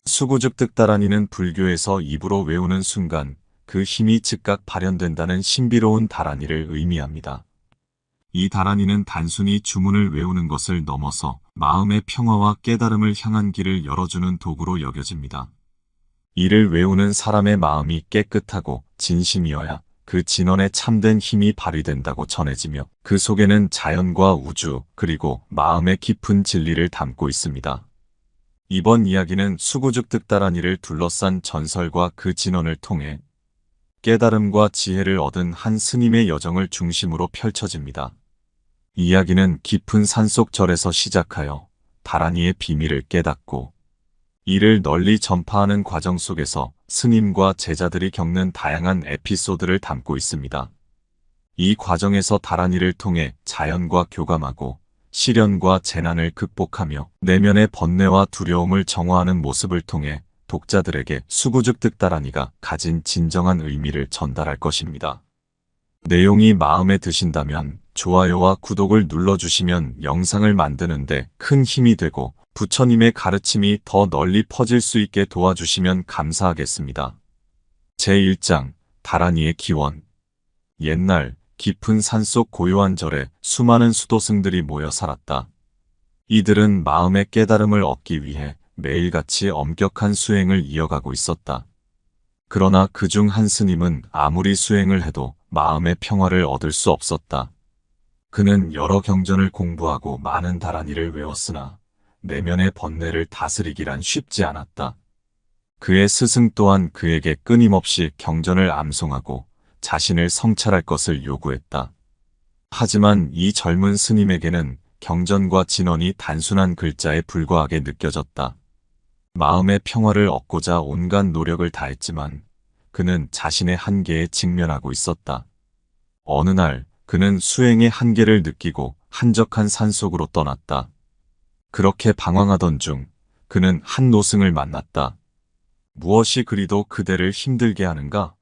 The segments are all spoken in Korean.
수구죽득다라니는 불교에서 입으로 외우는 순간 그 힘이 즉각 발현된다는 신비로운 다라니를 의미합니다. 이 다라니는 단순히 주문을 외우는 것을 넘어서 마음의 평화와 깨달음을 향한 길을 열어주는 도구로 여겨집니다. 이를 외우는 사람의 마음이 깨끗하고 진심이어야 그 진언에 참된 힘이 발휘된다고 전해지며 그 속에는 자연과 우주 그리고 마음의 깊은 진리를 담고 있습니다. 이번 이야기는 수구죽득다라니를 둘러싼 전설과 그 진언을 통해 깨달음과 지혜를 얻은 한 스님의 여정을 중심으로 펼쳐집니다. 이야기는 깊은 산속 절에서 시작하여 다라니의 비밀을 깨닫고 이를 널리 전파하는 과정 속에서 스님과 제자들이 겪는 다양한 에피소드를 담고 있습니다. 이 과정에서 다라니를 통해 자연과 교감하고 시련과 재난을 극복하며 내면의 번뇌와 두려움을 정화하는 모습을 통해 독자들에게 수구죽득다라니가 가진 진정한 의미를 전달할 것입니다. 내용이 마음에 드신다면 좋아요와 구독을 눌러주시면 영상을 만드는데 큰 힘이 되고 부처님의 가르침이 더 널리 퍼질 수 있게 도와주시면 감사하겠습니다. 제1장 다라니의 기원. 옛날 깊은 산속 고요한 절에 수많은 수도승들이 모여 살았다. 이들은 마음의 깨달음을 얻기 위해 매일같이 엄격한 수행을 이어가고 있었다. 그러나 그중 한 스님은 아무리 수행을 해도 마음의 평화를 얻을 수 없었다. 그는 여러 경전을 공부하고 많은 다라니를 외웠으나 내면의 번뇌를 다스리기란 쉽지 않았다. 그의 스승 또한 그에게 끊임없이 경전을 암송하고 자신을 성찰할 것을 요구했다. 하지만 이 젊은 스님에게는 경전과 진언이 단순한 글자에 불과하게 느껴졌다. 마음의 평화를 얻고자 온갖 노력을 다했지만 그는 자신의 한계에 직면하고 있었다. 어느 날 그는 수행의 한계를 느끼고 한적한 산속으로 떠났다. 그렇게 방황하던 중 그는 한 노승을 만났다. 무엇이 그리도 그대를 힘들게 하는가?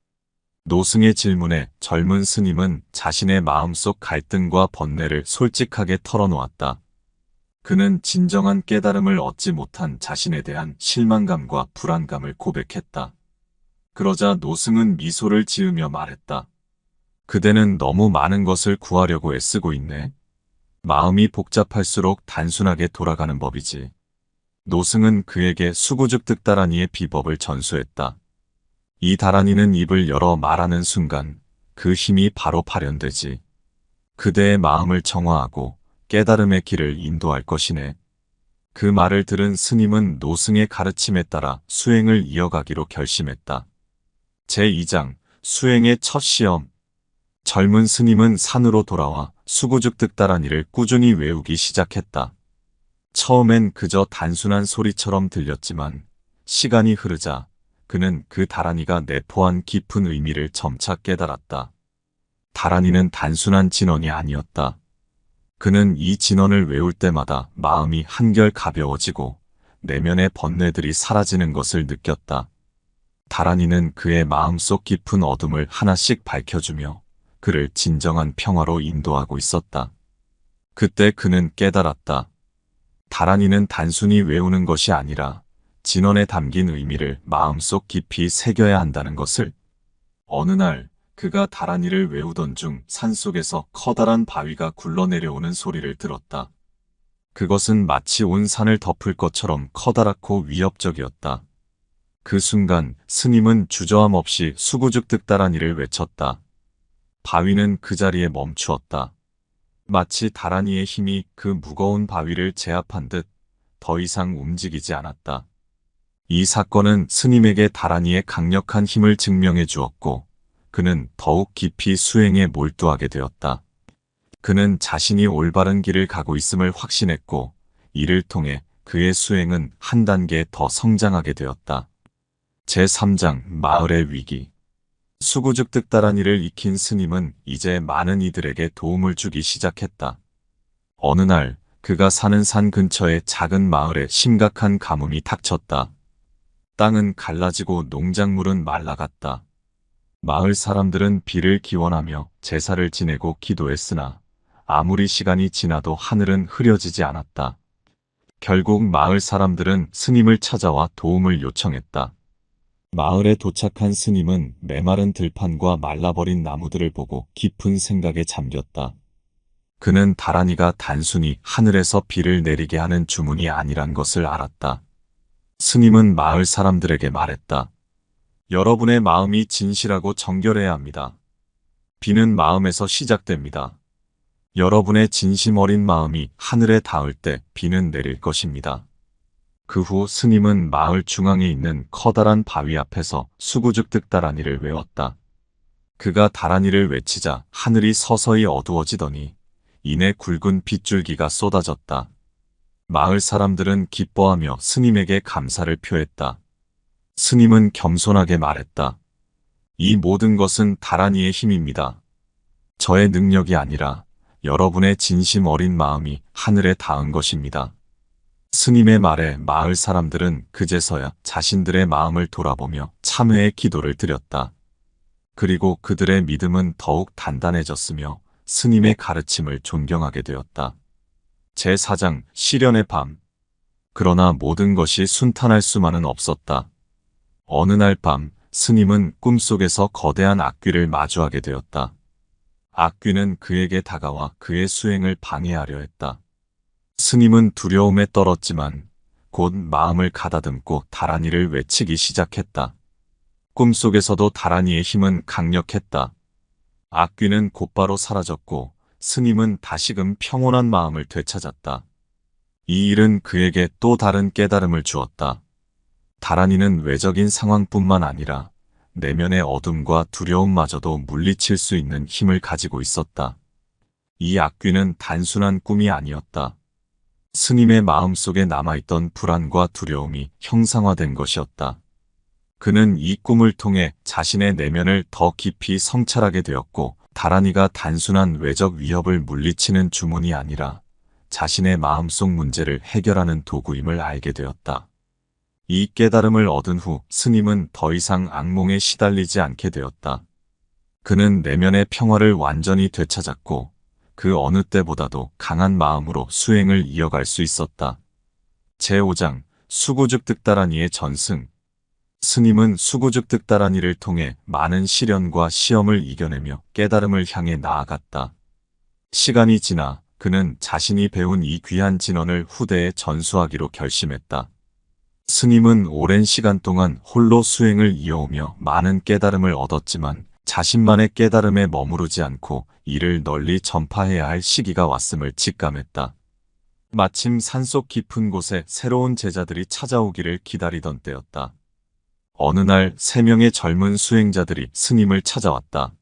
노승의 질문에 젊은 스님은 자신의 마음속 갈등과 번뇌를 솔직하게 털어놓았다. 그는 진정한 깨달음을 얻지 못한 자신에 대한 실망감과 불안감을 고백했다. 그러자 노승은 미소를 지으며 말했다. 그대는 너무 많은 것을 구하려고 애쓰고 있네. 마음이 복잡할수록 단순하게 돌아가는 법이지. 노승은 그에게 수구죽득다라니의 비법을 전수했다. 이 다라니는 입을 열어 말하는 순간 그 힘이 바로 발현되지. 그대의 마음을 정화하고 깨달음의 길을 인도할 것이네. 그 말을 들은 스님은 노승의 가르침에 따라 수행을 이어가기로 결심했다. 제2장 수행의 첫 시험. 젊은 스님은 산으로 돌아와 수구죽득다라니를 꾸준히 외우기 시작했다. 처음엔 그저 단순한 소리처럼 들렸지만 시간이 흐르자 그는 그 다라니가 내포한 깊은 의미를 점차 깨달았다. 다라니는 단순한 진언이 아니었다. 그는 이 진언을 외울 때마다 마음이 한결 가벼워지고 내면의 번뇌들이 사라지는 것을 느꼈다. 다라니는 그의 마음속 깊은 어둠을 하나씩 밝혀주며 그를 진정한 평화로 인도하고 있었다. 그때 그는 깨달았다. 다라니는 단순히 외우는 것이 아니라 진언에 담긴 의미를 마음속 깊이 새겨야 한다는 것을. 어느 날 그가 다라니를 외우던 중 산속에서 커다란 바위가 굴러내려오는 소리를 들었다. 그것은 마치 온 산을 덮을 것처럼 커다랗고 위협적이었다. 그 순간 스님은 주저함 없이 수구죽득다라니를 외쳤다. 바위는 그 자리에 멈추었다. 마치 다라니의 힘이 그 무거운 바위를 제압한 듯 더 이상 움직이지 않았다. 이 사건은 스님에게 다라니의 강력한 힘을 증명해 주었고 그는 더욱 깊이 수행에 몰두하게 되었다. 그는 자신이 올바른 길을 가고 있음을 확신했고 이를 통해 그의 수행은 한 단계 더 성장하게 되었다. 제3장 마을의 위기. 수구죽득다라니를 익힌 스님은 이제 많은 이들에게 도움을 주기 시작했다. 어느 날 그가 사는 산 근처의 작은 마을에 심각한 가뭄이 닥쳤다. 땅은 갈라지고 농작물은 말라갔다. 마을 사람들은 비를 기원하며 제사를 지내고 기도했으나 아무리 시간이 지나도 하늘은 흐려지지 않았다. 결국 마을 사람들은 스님을 찾아와 도움을 요청했다. 마을에 도착한 스님은 메마른 들판과 말라버린 나무들을 보고 깊은 생각에 잠겼다. 그는 다란이가 단순히 하늘에서 비를 내리게 하는 주문이 아니란 것을 알았다. 스님은 마을 사람들에게 말했다. 여러분의 마음이 진실하고 정결해야 합니다. 비는 마음에서 시작됩니다. 여러분의 진심 어린 마음이 하늘에 닿을 때 비는 내릴 것입니다. 그 후 스님은 마을 중앙에 있는 커다란 바위 앞에서 수구죽득 다란이를 외웠다. 그가 다란이를 외치자 하늘이 서서히 어두워지더니 이내 굵은 빗줄기가 쏟아졌다. 마을 사람들은 기뻐하며 스님에게 감사를 표했다. 스님은 겸손하게 말했다. 이 모든 것은 다란이의 힘입니다. 저의 능력이 아니라 여러분의 진심 어린 마음이 하늘에 닿은 것입니다. 스님의 말에 마을 사람들은 그제서야 자신들의 마음을 돌아보며 참회의 기도를 드렸다. 그리고 그들의 믿음은 더욱 단단해졌으며 스님의 가르침을 존경하게 되었다. 제4장 시련의 밤. 그러나 모든 것이 순탄할 수만은 없었다. 어느 날 밤 스님은 꿈속에서 거대한 악귀를 마주하게 되었다. 악귀는 그에게 다가와 그의 수행을 방해하려 했다. 스님은 두려움에 떨었지만 곧 마음을 가다듬고 다란이를 외치기 시작했다. 꿈속에서도 다란이의 힘은 강력했다. 악귀는 곧바로 사라졌고 스님은 다시금 평온한 마음을 되찾았다. 이 일은 그에게 또 다른 깨달음을 주었다. 다란이는 외적인 상황뿐만 아니라 내면의 어둠과 두려움마저도 물리칠 수 있는 힘을 가지고 있었다. 이 악귀는 단순한 꿈이 아니었다. 스님의 마음속에 남아있던 불안과 두려움이 형상화된 것이었다. 그는 이 꿈을 통해 자신의 내면을 더 깊이 성찰하게 되었고 다란이가 단순한 외적 위협을 물리치는 주문이 아니라 자신의 마음속 문제를 해결하는 도구임을 알게 되었다. 이 깨달음을 얻은 후 스님은 더 이상 악몽에 시달리지 않게 되었다. 그는 내면의 평화를 완전히 되찾았고 그 어느 때보다도 강한 마음으로 수행을 이어갈 수 있었다. 제5장 수구죽득 다란이의 전승. 스님은 수구죽득 다란이를 통해 많은 시련과 시험을 이겨내며 깨달음을 향해 나아갔다. 시간이 지나 그는 자신이 배운 이 귀한 진언을 후대에 전수하기로 결심했다. 스님은 오랜 시간 동안 홀로 수행을 이어오며 많은 깨달음을 얻었지만 자신만의 깨달음에 머무르지 않고 이를 널리 전파해야 할 시기가 왔음을 직감했다. 마침 산속 깊은 곳에 새로운 제자들이 찾아오기를 기다리던 때였다. 어느 날 3명의 젊은 수행자들이 스님을 찾아왔다.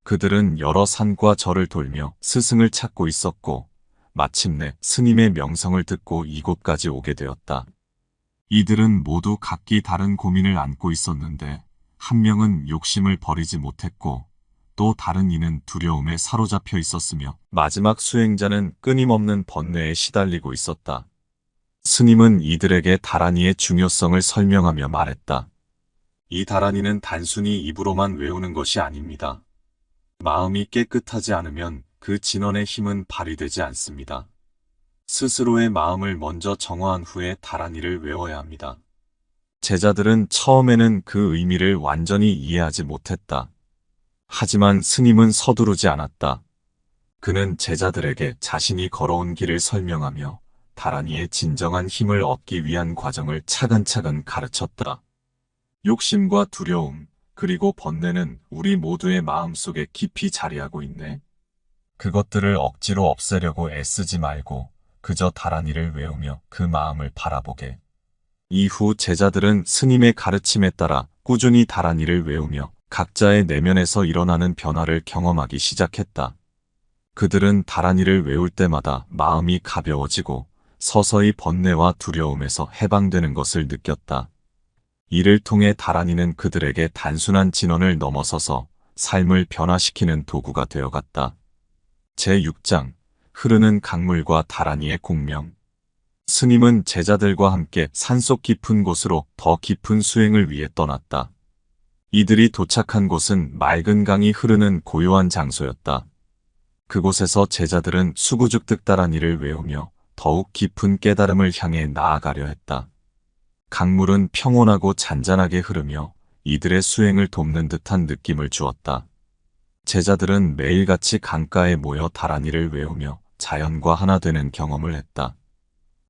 그들은 여러 산과 절을 돌며 스승을 찾고 있었고 마침내 스님의 명성을 듣고 이곳까지 오게 되었다. 이들은 모두 각기 다른 고민을 안고 있었는데 한 명은 욕심을 버리지 못했고 또 다른 이는 두려움에 사로잡혀 있었으며 마지막 수행자는 끊임없는 번뇌에 시달리고 있었다. 스님은 이들에게 다란이의 중요성을 설명하며 말했다. 이 다란이는 단순히 입으로만 외우는 것이 아닙니다. 마음이 깨끗하지 않으면 그 진언의 힘은 발휘되지 않습니다. 스스로의 마음을 먼저 정화한 후에 다란이를 외워야 합니다. 제자들은 처음에는 그 의미를 완전히 이해하지 못했다. 하지만 스님은 서두르지 않았다. 그는 제자들에게 자신이 걸어온 길을 설명하며 다란이의 진정한 힘을 얻기 위한 과정을 차근차근 가르쳤다. 욕심과 두려움, 그리고 번뇌는 우리 모두의 마음속에 깊이 자리하고 있네. 그것들을 억지로 없애려고 애쓰지 말고 그저 다란이를 외우며 그 마음을 바라보게. 이후 제자들은 스님의 가르침에 따라 꾸준히 다란이를 외우며 각자의 내면에서 일어나는 변화를 경험하기 시작했다. 그들은 다란이를 외울 때마다 마음이 가벼워지고 서서히 번뇌와 두려움에서 해방되는 것을 느꼈다. 이를 통해 다란이는 그들에게 단순한 진언을 넘어서서 삶을 변화시키는 도구가 되어갔다. 제6장 흐르는 강물과 다란이의 공명. 스님은 제자들과 함께 산속 깊은 곳으로 더 깊은 수행을 위해 떠났다. 이들이 도착한 곳은 맑은 강이 흐르는 고요한 장소였다. 그곳에서 제자들은 수구죽득 다란이를 외우며 더욱 깊은 깨달음을 향해 나아가려 했다. 강물은 평온하고 잔잔하게 흐르며 이들의 수행을 돕는 듯한 느낌을 주었다. 제자들은 매일같이 강가에 모여 다란이를 외우며 자연과 하나 되는 경험을 했다.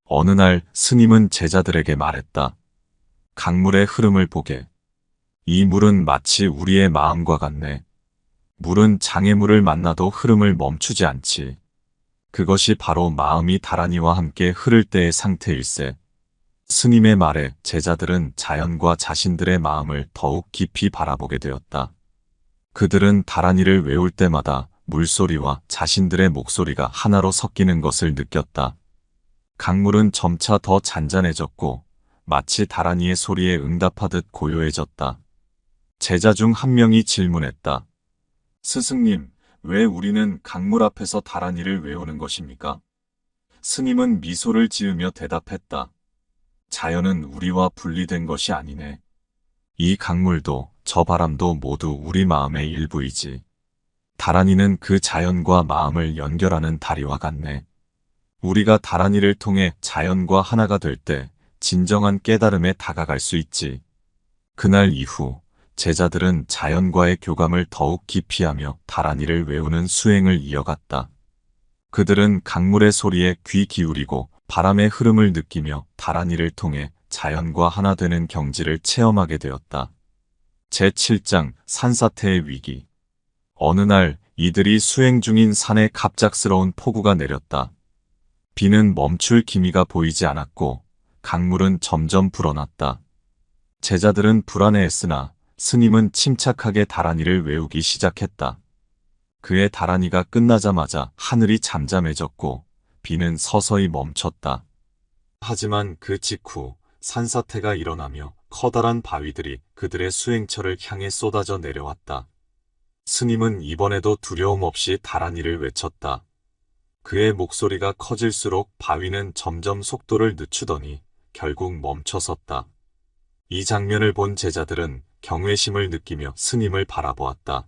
어느 날 스님은 제자들에게 말했다. 강물의 흐름을 보게. 이 물은 마치 우리의 마음과 같네. 물은 장애물을 만나도 흐름을 멈추지 않지. 그것이 바로 마음이 다란이와 함께 흐를 때의 상태일세. 스님의 말에 제자들은 자연과 자신들의 마음을 더욱 깊이 바라보게 되었다. 그들은 다란이를 외울 때마다 물소리와 자신들의 목소리가 하나로 섞이는 것을 느꼈다. 강물은 점차 더 잔잔해졌고 마치 다란이의 소리에 응답하듯 고요해졌다. 제자 중 한 명이 질문했다. 스승님, 왜 우리는 강물 앞에서 다란이를 외우는 것입니까? 스님은 미소를 지으며 대답했다. 자연은 우리와 분리된 것이 아니네. 이 강물도 저 바람도 모두 우리 마음의 일부이지. 다란이는 그 자연과 마음을 연결하는 다리와 같네. 우리가 다란이를 통해 자연과 하나가 될 때 진정한 깨달음에 다가갈 수 있지. 그날 이후 제자들은 자연과의 교감을 더욱 깊이 하며 다란이를 외우는 수행을 이어갔다. 그들은 강물의 소리에 귀 기울이고 바람의 흐름을 느끼며 다란이를 통해 자연과 하나 되는 경지를 체험하게 되었다. 제7장 산사태의 위기. 어느 날 이들이 수행 중인 산에 갑작스러운 폭우가 내렸다. 비는 멈출 기미가 보이지 않았고 강물은 점점 불어났다. 제자들은 불안해했으나 스님은 침착하게 다란이를 외우기 시작했다. 그의 다란이가 끝나자마자 하늘이 잠잠해졌고 비는 서서히 멈췄다. 하지만 그 직후 산사태가 일어나며 커다란 바위들이 그들의 수행처를 향해 쏟아져 내려왔다. 스님은 이번에도 두려움 없이 다란이를 외쳤다. 그의 목소리가 커질수록 바위는 점점 속도를 늦추더니 결국 멈춰섰다. 이 장면을 본 제자들은 경외심을 느끼며 스님을 바라보았다.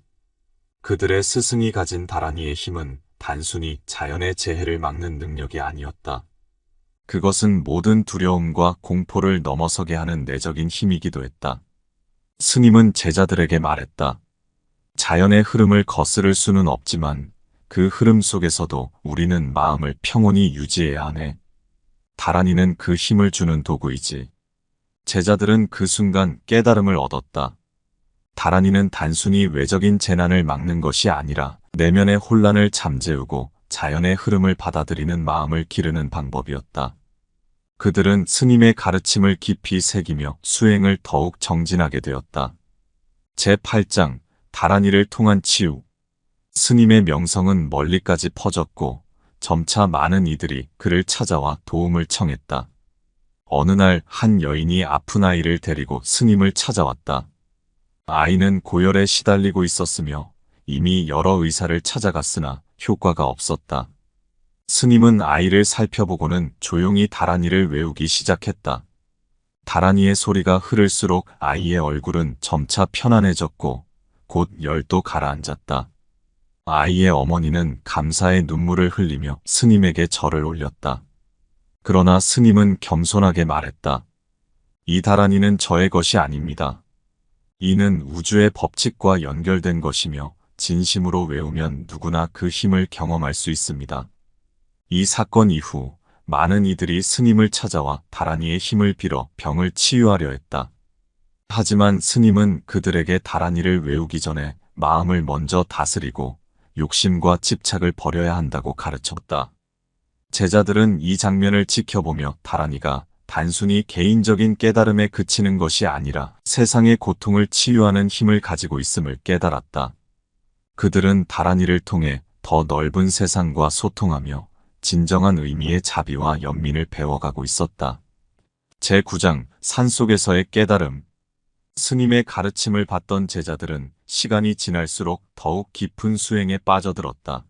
그들의 스승이 가진 다란이의 힘은 단순히 자연의 재해를 막는 능력이 아니었다. 그것은 모든 두려움과 공포를 넘어서게 하는 내적인 힘이기도 했다. 스님은 제자들에게 말했다. 자연의 흐름을 거스를 수는 없지만 그 흐름 속에서도 우리는 마음을 평온히 유지해야 하네. 다란이는 그 힘을 주는 도구이지. 제자들은 그 순간 깨달음을 얻었다. 다란이는 단순히 외적인 재난을 막는 것이 아니라 내면의 혼란을 잠재우고 자연의 흐름을 받아들이는 마음을 기르는 방법이었다. 그들은 스님의 가르침을 깊이 새기며 수행을 더욱 정진하게 되었다. 제8장 다란이를 통한 치유. 스님의 명성은 멀리까지 퍼졌고 점차 많은 이들이 그를 찾아와 도움을 청했다. 어느 날 한 여인이 아픈 아이를 데리고 스님을 찾아왔다. 아이는 고열에 시달리고 있었으며 이미 여러 의사를 찾아갔으나 효과가 없었다. 스님은 아이를 살펴보고는 조용히 다란이를 외우기 시작했다. 다란이의 소리가 흐를수록 아이의 얼굴은 점차 편안해졌고 곧 열도 가라앉았다. 아이의 어머니는 감사의 눈물을 흘리며 스님에게 절을 올렸다. 그러나 스님은 겸손하게 말했다. 이 다란이는 저의 것이 아닙니다. 이는 우주의 법칙과 연결된 것이며 진심으로 외우면 누구나 그 힘을 경험할 수 있습니다. 이 사건 이후 많은 이들이 스님을 찾아와 다란이의 힘을 빌어 병을 치유하려 했다. 하지만 스님은 그들에게 다란이를 외우기 전에 마음을 먼저 다스리고 욕심과 집착을 버려야 한다고 가르쳤다. 제자들은 이 장면을 지켜보며 다란이가 단순히 개인적인 깨달음에 그치는 것이 아니라 세상의 고통을 치유하는 힘을 가지고 있음을 깨달았다. 그들은 다란이를 통해 더 넓은 세상과 소통하며 진정한 의미의 자비와 연민을 배워가고 있었다. 제9장 산속에서의 깨달음. 스님의 가르침을 받던 제자들은 시간이 지날수록 더욱 깊은 수행에 빠져들었다.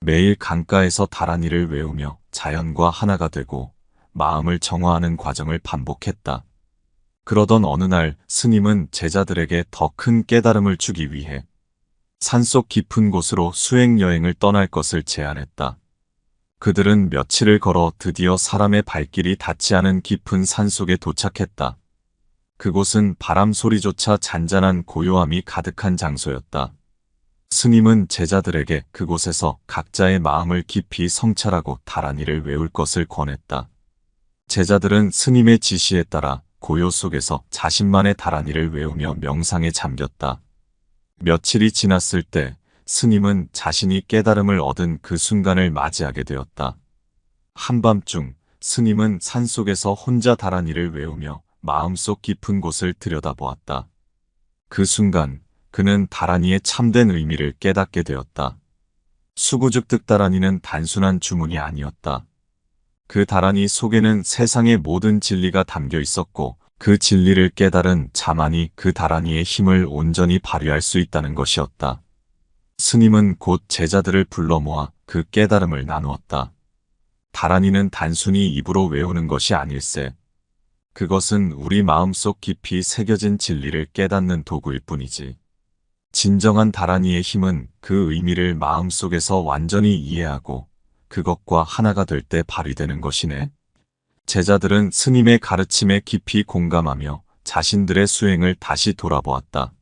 매일 강가에서 다란이를 외우며 자연과 하나가 되고 마음을 정화하는 과정을 반복했다. 그러던 어느 날 스님은 제자들에게 더 큰 깨달음을 주기 위해 산속 깊은 곳으로 수행 여행을 떠날 것을 제안했다. 그들은 며칠을 걸어 드디어 사람의 발길이 닿지 않은 깊은 산속에 도착했다. 그곳은 바람 소리조차 잔잔한 고요함이 가득한 장소였다. 스님은 제자들에게 그곳에서 각자의 마음을 깊이 성찰하고 다란이를 외울 것을 권했다. 제자들은 스님의 지시에 따라 고요 속에서 자신만의 다란이를 외우며 명상에 잠겼다. 며칠이 지났을 때 스님은 자신이 깨달음을 얻은 그 순간을 맞이하게 되었다. 한밤중 스님은 산속에서 혼자 다란이를 외우며 마음속 깊은 곳을 들여다보았다. 그 순간 그는 다란이의 참된 의미를 깨닫게 되었다. 수구죽득 다란이는 단순한 주문이 아니었다. 그 다란이 속에는 세상의 모든 진리가 담겨 있었고 그 진리를 깨달은 자만이 그 다란이의 힘을 온전히 발휘할 수 있다는 것이었다. 스님은 곧 제자들을 불러 모아 그 깨달음을 나누었다. 다란이는 단순히 입으로 외우는 것이 아닐세. 그것은 우리 마음속 깊이 새겨진 진리를 깨닫는 도구일 뿐이지. 진정한 다란이의 힘은 그 의미를 마음속에서 완전히 이해하고 그것과 하나가 될 때 발휘되는 것이네. 제자들은 스님의 가르침에 깊이 공감하며 자신들의 수행을 다시 돌아보았다.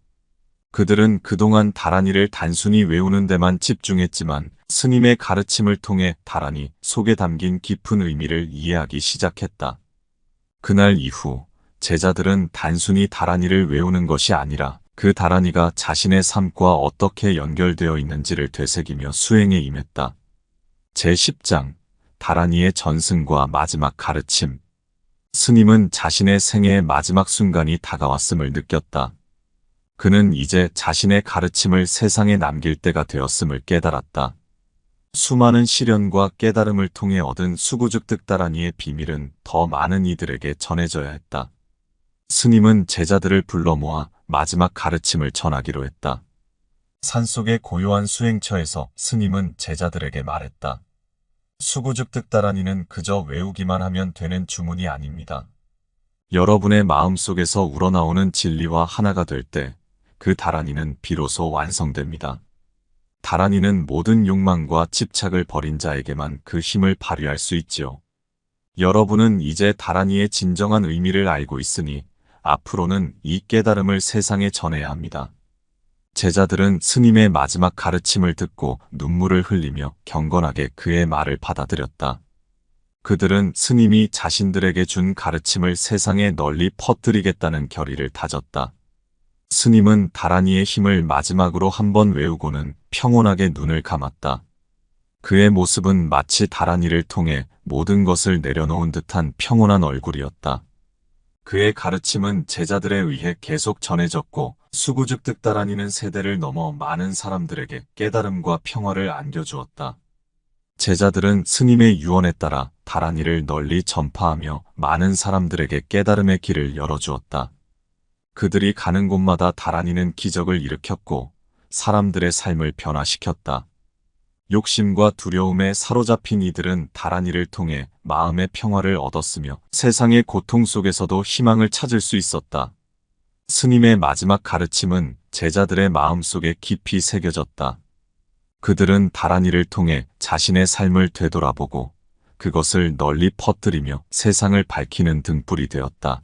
그들은 그동안 다란이를 단순히 외우는 데만 집중했지만 스님의 가르침을 통해 다란이 속에 담긴 깊은 의미를 이해하기 시작했다. 그날 이후 제자들은 단순히 다란이를 외우는 것이 아니라 그 다란이가 자신의 삶과 어떻게 연결되어 있는지를 되새기며 수행에 임했다. 제10장 다란이의 전승과 마지막 가르침. 스님은 자신의 생애의 마지막 순간이 다가왔음을 느꼈다. 그는 이제 자신의 가르침을 세상에 남길 때가 되었음을 깨달았다. 수많은 시련과 깨달음을 통해 얻은 수구죽득 다란이의 비밀은 더 많은 이들에게 전해져야 했다. 스님은 제자들을 불러 모아 마지막 가르침을 전하기로 했다. 산속의 고요한 수행처에서 스님은 제자들에게 말했다. 수구죽득 다란이는 그저 외우기만 하면 되는 주문이 아닙니다. 여러분의 마음속에서 우러나오는 진리와 하나가 될 때 그 다란이는 비로소 완성됩니다. 다란이는 모든 욕망과 집착을 버린 자에게만 그 힘을 발휘할 수 있지요. 여러분은 이제 다란이의 진정한 의미를 알고 있으니 앞으로는 이 깨달음을 세상에 전해야 합니다. 제자들은 스님의 마지막 가르침을 듣고 눈물을 흘리며 경건하게 그의 말을 받아들였다. 그들은 스님이 자신들에게 준 가르침을 세상에 널리 퍼뜨리겠다는 결의를 다졌다. 스님은 다란이의 힘을 마지막으로 한번 외우고는 평온하게 눈을 감았다. 그의 모습은 마치 다란이를 통해 모든 것을 내려놓은 듯한 평온한 얼굴이었다. 그의 가르침은 제자들에 의해 계속 전해졌고 수구죽득 다란이는 세대를 넘어 많은 사람들에게 깨달음과 평화를 안겨주었다. 제자들은 스님의 유언에 따라 다란이를 널리 전파하며 많은 사람들에게 깨달음의 길을 열어주었다. 그들이 가는 곳마다 다란이는 기적을 일으켰고 사람들의 삶을 변화시켰다. 욕심과 두려움에 사로잡힌 이들은 다란이를 통해 마음의 평화를 얻었으며 세상의 고통 속에서도 희망을 찾을 수 있었다. 스님의 마지막 가르침은 제자들의 마음속에 깊이 새겨졌다. 그들은 다란이를 통해 자신의 삶을 되돌아보고 그것을 널리 퍼뜨리며 세상을 밝히는 등불이 되었다.